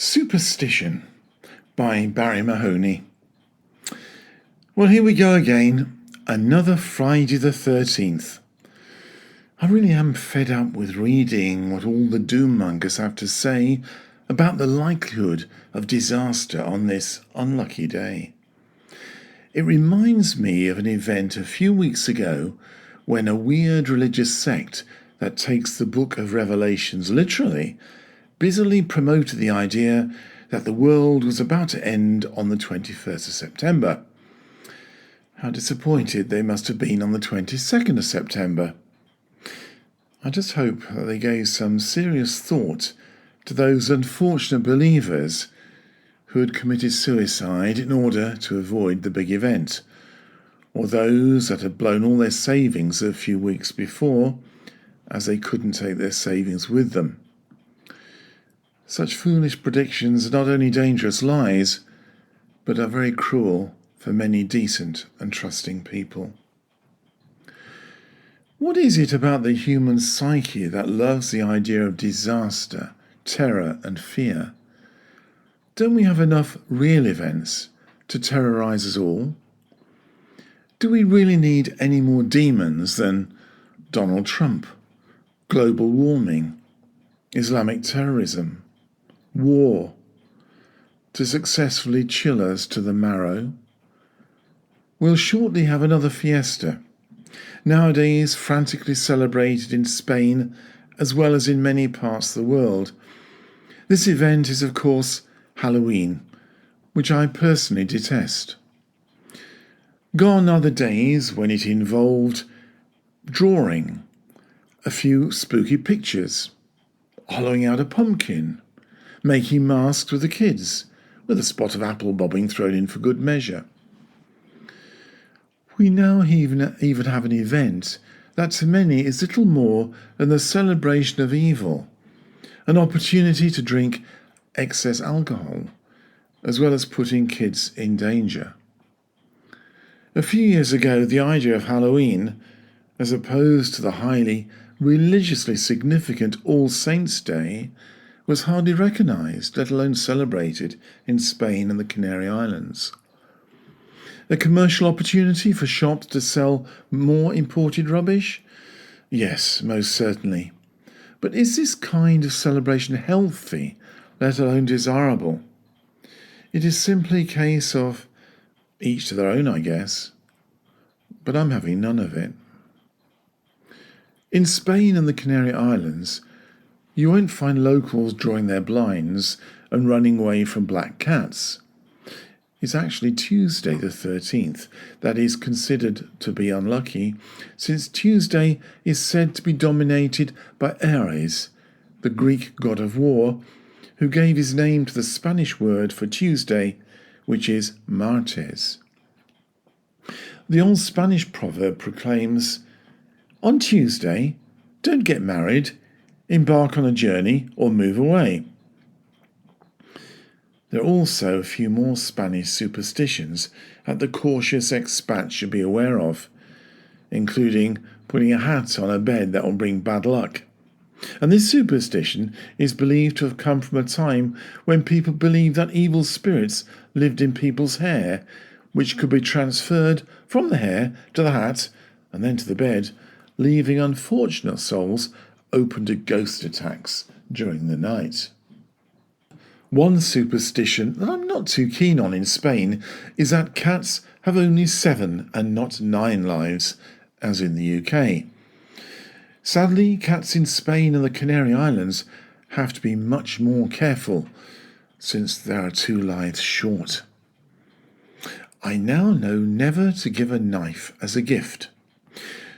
Superstition by Barrie Mahoney. Well, here we go again. Another Friday the 13th. I really am fed up with reading what all the doom mongers have to say about the likelihood of disaster on this unlucky day. It reminds me of an event a few weeks ago when a weird religious sect that takes the book of Revelations literally busily promoted the idea that the world was about to end on the 21st of September. How disappointed they must have been on the 22nd of September. I just hope that they gave some serious thought to those unfortunate believers who had committed suicide in order to avoid the big event, or those that had blown all their savings a few weeks before, as they couldn't take their savings with them. Such foolish predictions are not only dangerous lies, but are very cruel for many decent and trusting people. What is it about the human psyche that loves the idea of disaster, terror and fear? Don't we have enough real events to terrorize us all? Do we really need any more demons than Donald Trump, global warming, Islamic terrorism, war, to successfully chill us to the marrow? We'll shortly have another fiesta, nowadays frantically celebrated in Spain as well as in many parts of the world. This event is, of course, Halloween, which I personally detest. Gone are the days when it involved drawing, a few spooky pictures, hollowing out a pumpkin, making masks with the kids, with a spot of apple bobbing thrown in for good measure. We now even have an event that to many is little more than the celebration of evil, an opportunity to drink excess alcohol, as well as putting kids in danger. A few years ago, the idea of Halloween, as opposed to the highly religiously significant All Saints' Day, was hardly recognised, let alone celebrated, in Spain and the Canary Islands. A commercial opportunity for shops to sell more imported rubbish? Yes, most certainly. But is this kind of celebration healthy, let alone desirable? It is simply a case of each to their own, I guess. But I'm having none of it. In Spain and the Canary Islands, you won't find locals drawing their blinds and running away from black cats. It's actually Tuesday the 13th that is considered to be unlucky, since Tuesday is said to be dominated by Ares, the Greek god of war, who gave his name to the Spanish word for Tuesday, which is martes. The old Spanish proverb proclaims, "On Tuesday, don't get married, embark on a journey, or move away." There are also a few more Spanish superstitions that the cautious expat should be aware of, including putting a hat on a bed that will bring bad luck. And this superstition is believed to have come from a time when people believed that evil spirits lived in people's hair, which could be transferred from the hair to the hat and then to the bed, leaving unfortunate souls open to ghost attacks during the night. One superstition that I'm not too keen on in Spain is that cats have only 7 and not 9 lives, as in the UK. Sadly, cats in Spain and the Canary Islands have to be much more careful, since there are 2 lives short. I now know never to give a knife as a gift.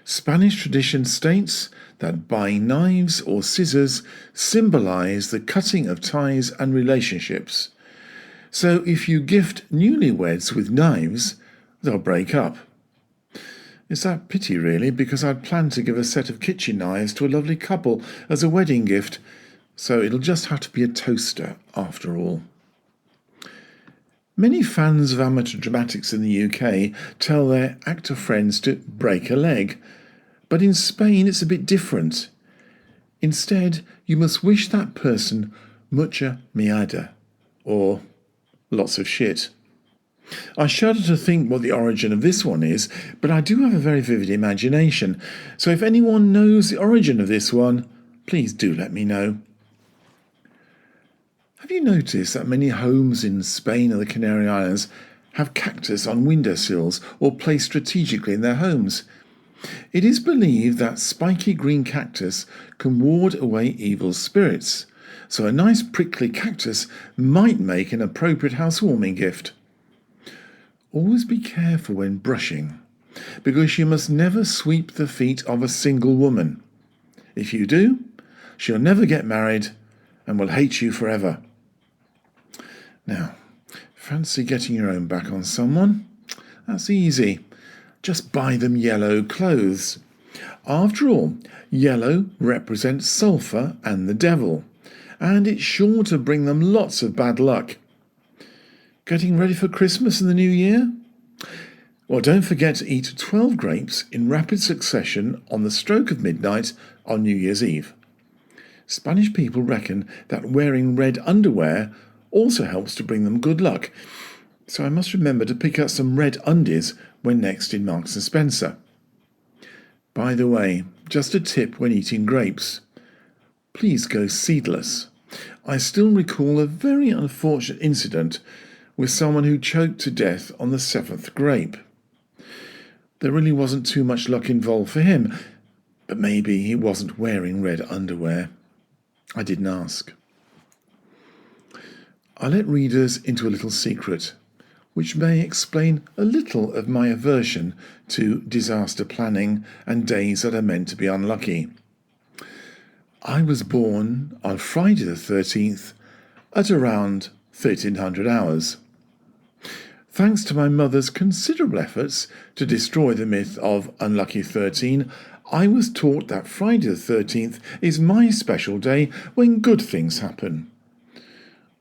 Spanish tradition states that buying knives or scissors symbolize the cutting of ties and relationships. So if you gift newlyweds with knives, they'll break up. It's that pity really, because I'd planned to give a set of kitchen knives to a lovely couple as a wedding gift, so it'll just have to be a toaster after all. Many fans of amateur dramatics in the UK tell their actor friends to break a leg, but in Spain it's a bit different. Instead, you must wish that person mucha miada, or lots of shit. I shudder to think what the origin of this one is, but I do have a very vivid imagination, so if anyone knows the origin of this one, please do let me know. Have you noticed that many homes in Spain and the Canary Islands have cactus on windowsills or placed strategically in their homes? It is believed that spiky green cactus can ward away evil spirits, so a nice prickly cactus might make an appropriate housewarming gift. Always be careful when brushing, because you must never sweep the feet of a single woman. If you do, she'll never get married and will hate you forever. Now, fancy getting your own back on someone? That's easy. Just buy them yellow clothes. After all, yellow represents sulphur and the devil, and it's sure to bring them lots of bad luck. Getting ready for Christmas and the New Year? Well, don't forget to eat 12 grapes in rapid succession on the stroke of midnight on New Year's Eve. Spanish people reckon that wearing red underwear also helps to bring them good luck, so I must remember to pick up some red undies when next in Marks & Spencer. By the way, just a tip when eating grapes. Please go seedless. I still recall a very unfortunate incident with someone who choked to death on the 7th grape. There really wasn't too much luck involved for him, but maybe he wasn't wearing red underwear. I didn't ask. I let readers into a little secret, which may explain a little of my aversion to disaster planning and days that are meant to be unlucky. I was born on Friday the 13th at around 1300 hours. Thanks to my mother's considerable efforts to destroy the myth of Unlucky 13, I was taught that Friday the 13th is my special day when good things happen.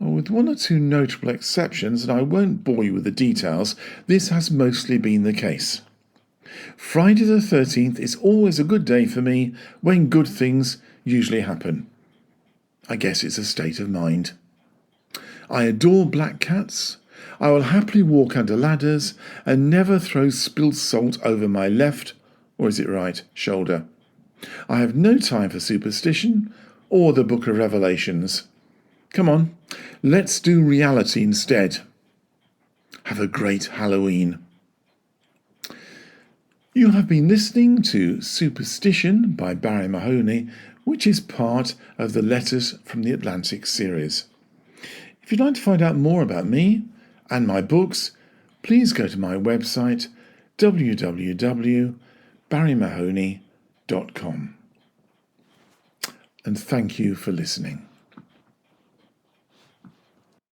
With one or two notable exceptions, and I won't bore you with the details, this has mostly been the case. Friday the 13th is always a good day for me when good things usually happen. I guess it's a state of mind. I adore black cats. I will happily walk under ladders and never throw spilled salt over my left, or is it right, shoulder. I have no time for superstition or the Book of Revelations. Come on, let's do reality instead. Have a great Halloween. You have been listening to Superstition by Barrie Mahoney, which is part of the Letters from the Atlantic series. If you'd like to find out more about me and my books, please go to my website www.barriemahoney.com. And thank you for listening.